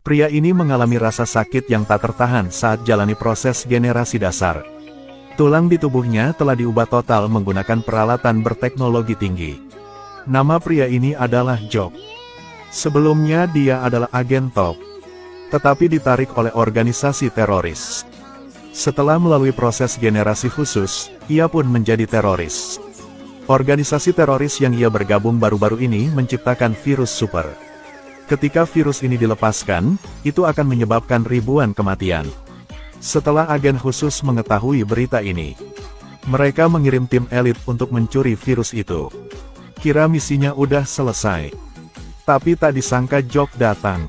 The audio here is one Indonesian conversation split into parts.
Pria ini mengalami rasa sakit yang tak tertahan saat jalani proses generasi dasar. Tulang di tubuhnya telah diubah total menggunakan peralatan berteknologi tinggi. Nama pria ini adalah Jock. Sebelumnya dia adalah agen top, tetapi ditarik oleh organisasi teroris. Setelah melalui proses generasi khusus, ia pun menjadi teroris. Organisasi teroris yang ia bergabung baru-baru ini menciptakan virus super. Ketika virus ini dilepaskan, itu akan menyebabkan ribuan kematian. Setelah agen khusus mengetahui berita ini, mereka mengirim tim elit untuk mencuri virus itu. Kira misinya udah selesai. Tapi tak disangka Jock datang.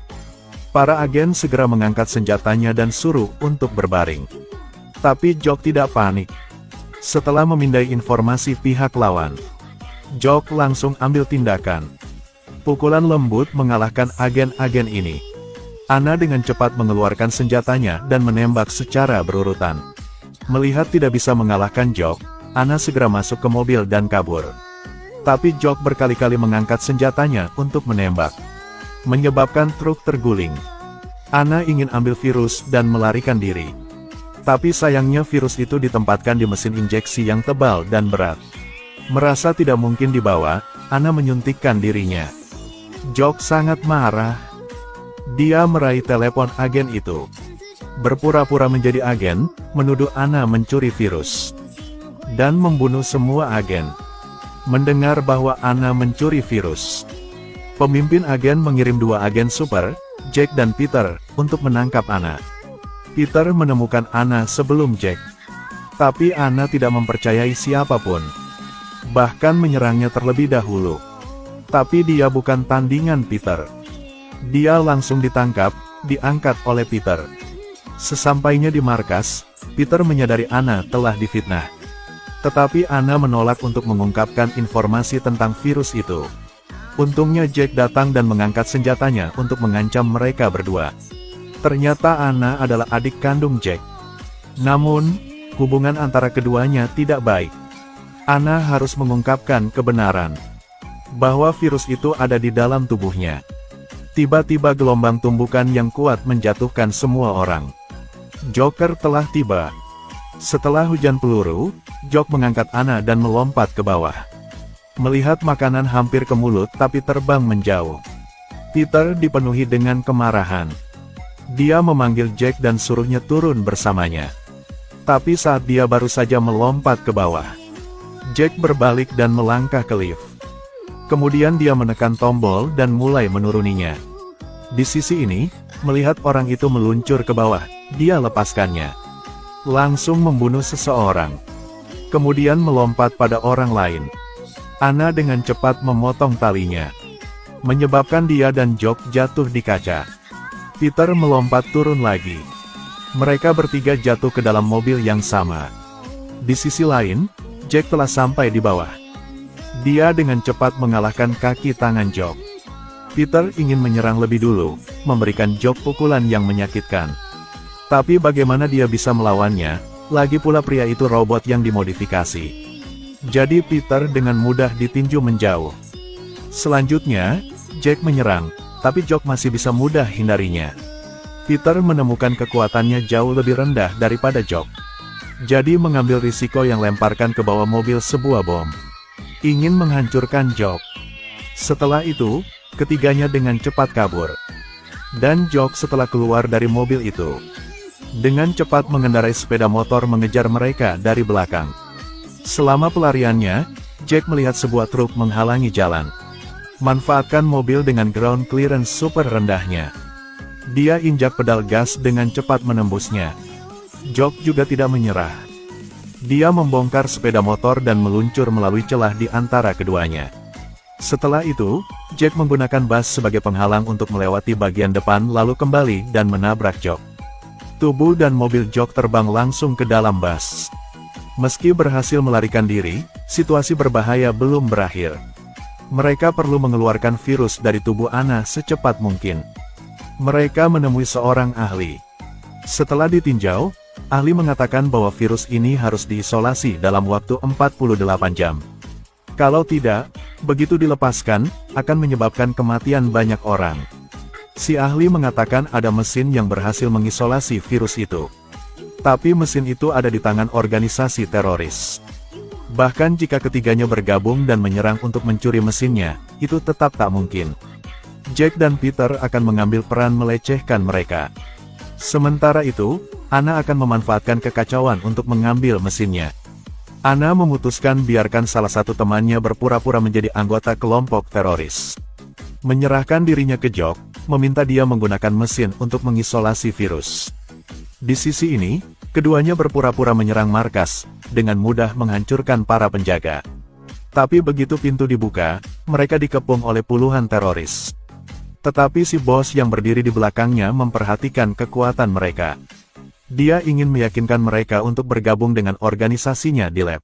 Para agen segera mengangkat senjatanya dan suruh untuk berbaring. Tapi Jock tidak panik. Setelah memindai informasi pihak lawan, Jock langsung ambil tindakan. Pukulan lembut mengalahkan agen-agen ini. Anna dengan cepat mengeluarkan senjatanya dan menembak secara berurutan. Melihat tidak bisa mengalahkan Jock, Anna segera masuk ke mobil dan kabur. Tapi Jock berkali-kali mengangkat senjatanya untuk menembak, menyebabkan truk terguling. Anna ingin ambil virus dan melarikan diri. Tapi sayangnya virus itu ditempatkan di mesin injeksi yang tebal dan berat. Merasa tidak mungkin dibawa, Anna menyuntikkan dirinya. Jock sangat marah. Dia meraih telepon agen itu. Berpura-pura menjadi agen, menuduh Anna mencuri virus dan membunuh semua agen. Mendengar bahwa Anna mencuri virus, pemimpin agen mengirim dua agen super, Jack dan Peter, untuk menangkap Anna. Peter menemukan Anna sebelum Jack. Tapi Anna tidak mempercayai siapapun, bahkan menyerangnya terlebih dahulu. Tapi dia bukan tandingan Peter. Dia langsung ditangkap, diangkat oleh Peter. Sesampainya di markas, Peter menyadari Anna telah difitnah. Tetapi Anna menolak untuk mengungkapkan informasi tentang virus itu. Untungnya Jack datang dan mengangkat senjatanya untuk mengancam mereka berdua. Ternyata Anna adalah adik kandung Jack. Namun, hubungan antara keduanya tidak baik. Anna harus mengungkapkan kebenaran bahwa virus itu ada di dalam tubuhnya. Tiba-tiba gelombang tumbukan yang kuat menjatuhkan semua orang. Joker telah tiba. Setelah hujan peluru, Jock mengangkat Anna dan melompat ke bawah. Melihat makanan hampir ke mulut tapi terbang menjauh. Peter dipenuhi dengan kemarahan. Dia memanggil Jack dan suruhnya turun bersamanya. Tapi saat dia baru saja melompat ke bawah, Jack berbalik dan melangkah ke lift. Kemudian dia menekan tombol dan mulai menuruninya. Di sisi ini, melihat orang itu meluncur ke bawah, dia lepaskannya. Langsung membunuh seseorang. Kemudian melompat pada orang lain. Anna dengan cepat memotong talinya, menyebabkan dia dan Jock jatuh di kaca. Peter melompat turun lagi. Mereka bertiga jatuh ke dalam mobil yang sama. Di sisi lain, Jack telah sampai di bawah. Dia dengan cepat mengalahkan kaki tangan Jock. Peter ingin menyerang lebih dulu, memberikan Jock pukulan yang menyakitkan. Tapi bagaimana dia bisa melawannya, lagi pula pria itu robot yang dimodifikasi. Jadi Peter dengan mudah ditinju menjauh. Selanjutnya, Jack menyerang, tapi Jock masih bisa mudah hindarinya. Peter menemukan kekuatannya jauh lebih rendah daripada Jock. Jadi mengambil risiko yang lemparkan ke bawah mobil sebuah bom. Ingin menghancurkan Jock. Setelah itu, ketiganya dengan cepat kabur. Dan Jock setelah keluar dari mobil itu, dengan cepat mengendarai sepeda motor mengejar mereka dari belakang. Selama pelariannya, Jack melihat sebuah truk menghalangi jalan. Manfaatkan mobil dengan ground clearance super rendahnya. Dia injak pedal gas dengan cepat menembusnya. Jock juga tidak menyerah. Dia membongkar sepeda motor dan meluncur melalui celah di antara keduanya. Setelah itu, Jack menggunakan bus sebagai penghalang untuk melewati bagian depan lalu kembali dan menabrak Jock. Tubuh dan mobil Jock terbang langsung ke dalam bus. Meski berhasil melarikan diri, situasi berbahaya belum berakhir. Mereka perlu mengeluarkan virus dari tubuh Anna secepat mungkin. Mereka menemui seorang ahli. Setelah ditinjau, ahli mengatakan bahwa virus ini harus diisolasi dalam waktu 48 jam. Kalau tidak, begitu dilepaskan, akan menyebabkan kematian banyak orang. Si ahli mengatakan ada mesin yang berhasil mengisolasi virus itu. Tapi mesin itu ada di tangan organisasi teroris. Bahkan jika ketiganya bergabung dan menyerang untuk mencuri mesinnya, itu tetap tak mungkin. Jack dan Peter akan mengambil peran melecehkan mereka. Sementara itu, Anna akan memanfaatkan kekacauan untuk mengambil mesinnya. Anna memutuskan biarkan salah satu temannya berpura-pura menjadi anggota kelompok teroris. Menyerahkan dirinya ke Jock, meminta dia menggunakan mesin untuk mengisolasi virus. Di sisi ini, keduanya berpura-pura menyerang markas, dengan mudah menghancurkan para penjaga. Tapi begitu pintu dibuka, mereka dikepung oleh puluhan teroris. Tetapi si bos yang berdiri di belakangnya memperhatikan kekuatan mereka. Dia ingin meyakinkan mereka untuk bergabung dengan organisasinya di lab.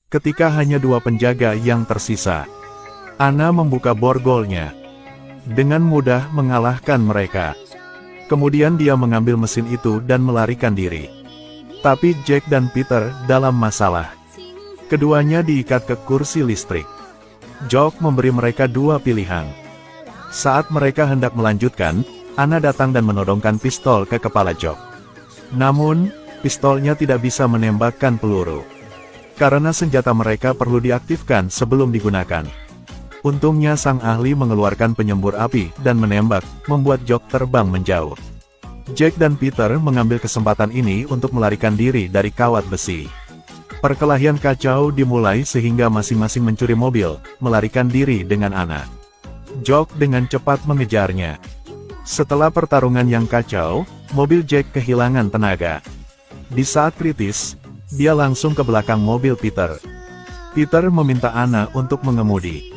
Ketika hanya 2 penjaga yang tersisa, Anna membuka borgolnya. Dengan mudah mengalahkan mereka. Kemudian dia mengambil mesin itu dan melarikan diri. Tapi Jack dan Peter dalam masalah. Keduanya diikat ke kursi listrik. Jock memberi mereka 2 pilihan. Saat mereka hendak melanjutkan, Anna datang dan menodongkan pistol ke kepala Jock. Namun, pistolnya tidak bisa menembakkan peluru. Karena senjata mereka perlu diaktifkan sebelum digunakan. Untungnya sang ahli mengeluarkan penyembur api dan menembak, membuat Jock terbang menjauh. Jack dan Peter mengambil kesempatan ini untuk melarikan diri dari kawat besi. Perkelahian kacau dimulai sehingga masing-masing mencuri mobil, melarikan diri dengan Anna. Jock dengan cepat mengejarnya. Setelah pertarungan yang kacau, mobil Jack kehilangan tenaga. Di saat kritis, dia langsung ke belakang mobil Peter. Peter meminta Anna untuk mengemudi.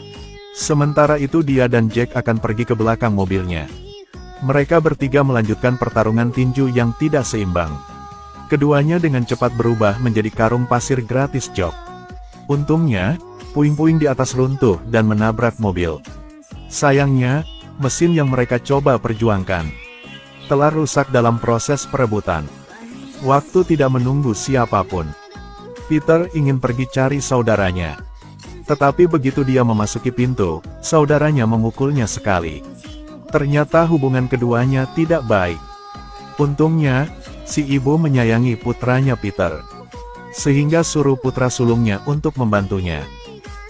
Sementara itu dia dan Jack akan pergi ke belakang mobilnya. Mereka bertiga melanjutkan pertarungan tinju yang tidak seimbang. Keduanya dengan cepat berubah menjadi karung pasir gratis Jock. Untungnya, puing-puing di atas runtuh dan menabrak mobil. Sayangnya, mesin yang mereka coba perjuangkan telah rusak dalam proses perebutan. Waktu tidak menunggu siapapun. Peter ingin pergi cari saudaranya. Tetapi begitu dia memasuki pintu, saudaranya memukulnya sekali. Ternyata hubungan keduanya tidak baik. Untungnya, si ibu menyayangi putranya Peter. Sehingga suruh putra sulungnya untuk membantunya.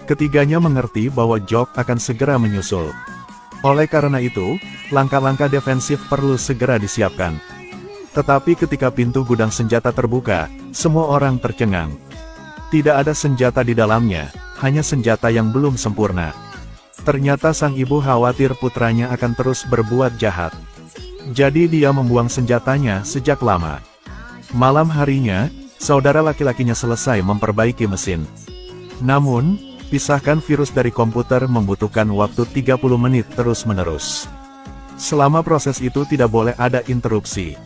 Ketiganya mengerti bahwa Jock akan segera menyusul. Oleh karena itu, langkah-langkah defensif perlu segera disiapkan. Tetapi ketika pintu gudang senjata terbuka, semua orang tercengang. Tidak ada senjata di dalamnya, hanya senjata yang belum sempurna. Ternyata sang ibu khawatir putranya akan terus berbuat jahat. Jadi dia membuang senjatanya sejak lama. Malam harinya, saudara laki-lakinya selesai memperbaiki mesin. Namun, pisahkan virus dari komputer membutuhkan waktu 30 menit terus-menerus. Selama proses itu tidak boleh ada interupsi.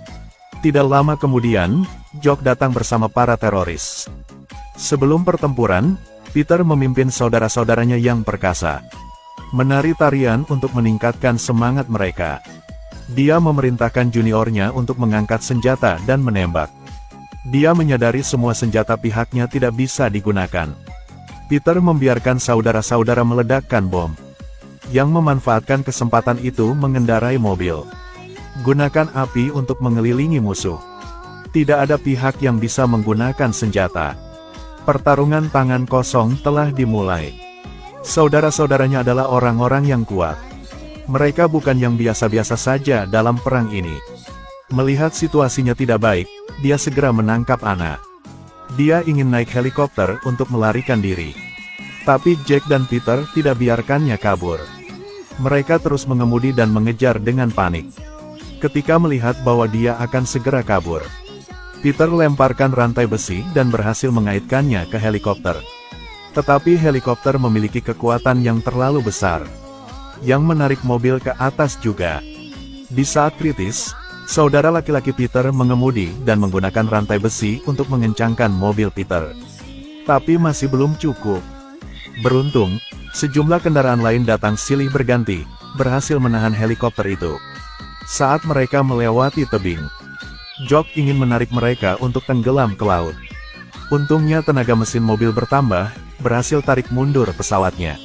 Tidak lama kemudian, Jock datang bersama para teroris. Sebelum pertempuran, Peter memimpin saudara-saudaranya yang perkasa. Menari tarian untuk meningkatkan semangat mereka. Dia memerintahkan juniornya untuk mengangkat senjata dan menembak. Dia menyadari semua senjata pihaknya tidak bisa digunakan. Peter membiarkan saudara-saudara meledakkan bom. Yang memanfaatkan kesempatan itu mengendarai mobil. Gunakan api untuk mengelilingi musuh. Tidak ada pihak yang bisa menggunakan senjata. Pertarungan tangan kosong telah dimulai. Saudara-saudaranya adalah orang-orang yang kuat. Mereka bukan yang biasa-biasa saja dalam perang ini. Melihat situasinya tidak baik, dia segera menangkap Anna. Dia ingin naik helikopter untuk melarikan diri. Tapi Jack dan Peter tidak biarkannya kabur. Mereka terus mengemudi dan mengejar dengan panik. Ketika melihat bahwa dia akan segera kabur, Peter lemparkan rantai besi dan berhasil mengaitkannya ke helikopter. Tetapi helikopter memiliki kekuatan yang terlalu besar, yang menarik mobil ke atas juga. Di saat kritis, saudara laki-laki Peter mengemudi dan menggunakan rantai besi untuk mengencangkan mobil Peter. Tapi masih belum cukup. Beruntung, sejumlah kendaraan lain datang silih berganti, berhasil menahan helikopter itu. Saat mereka melewati tebing, Jock ingin menarik mereka untuk tenggelam ke laut. Untungnya tenaga mesin mobil bertambah, berhasil tarik mundur pesawatnya.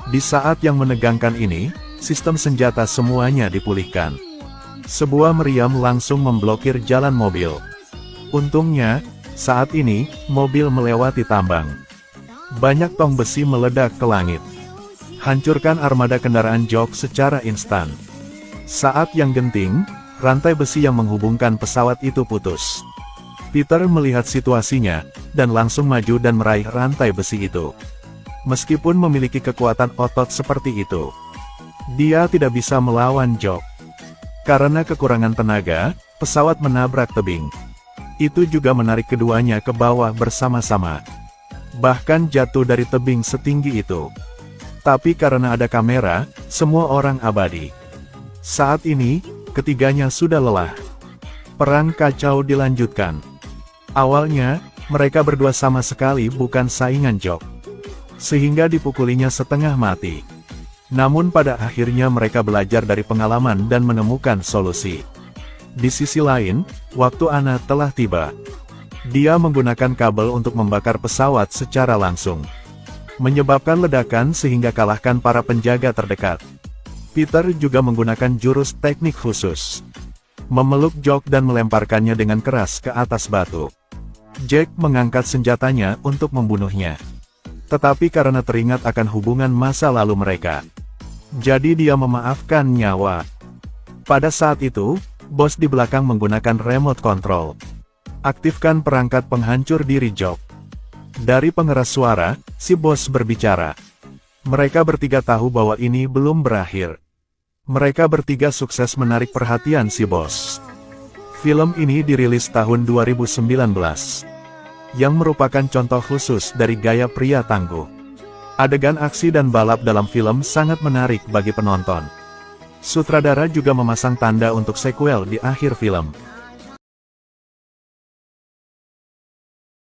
Di saat yang menegangkan ini, sistem senjata semuanya dipulihkan. Sebuah meriam langsung memblokir jalan mobil. Untungnya, saat ini, mobil melewati tambang. Banyak tong besi meledak ke langit. Hancurkan armada kendaraan jok secara instan. Saat yang genting, rantai besi yang menghubungkan pesawat itu putus. Peter melihat situasinya, dan langsung maju dan meraih rantai besi itu. Meskipun memiliki kekuatan otot seperti itu, dia tidak bisa melawan Jok. Karena kekurangan tenaga, pesawat menabrak tebing. Itu juga menarik keduanya ke bawah bersama-sama. Bahkan jatuh dari tebing setinggi itu. Tapi karena ada kamera, semua orang abadi. Saat ini, ketiganya sudah lelah. Perang kacau dilanjutkan. Awalnya, mereka berdua sama sekali bukan saingan Jok. Sehingga dipukulinya setengah mati. Namun pada akhirnya mereka belajar dari pengalaman dan menemukan solusi. Di sisi lain, waktu Anna telah tiba. Dia menggunakan kabel untuk membakar pesawat secara langsung. Menyebabkan ledakan sehingga kalahkan para penjaga terdekat. Peter juga menggunakan jurus teknik khusus. Memeluk Jok dan melemparkannya dengan keras ke atas batu. Jack mengangkat senjatanya untuk membunuhnya. Tetapi karena teringat akan hubungan masa lalu mereka, jadi dia memaafkan nyawa. Pada saat itu, bos di belakang menggunakan remote control. Aktifkan perangkat penghancur diri Jok. Dari pengeras suara, si bos berbicara. Mereka bertiga tahu bahwa ini belum berakhir. Mereka bertiga sukses menarik perhatian si bos. Film ini dirilis tahun 2019. Yang merupakan contoh khusus dari gaya pria tangguh. Adegan aksi dan balap dalam film sangat menarik bagi penonton. Sutradara juga memasang tanda untuk sequel di akhir film.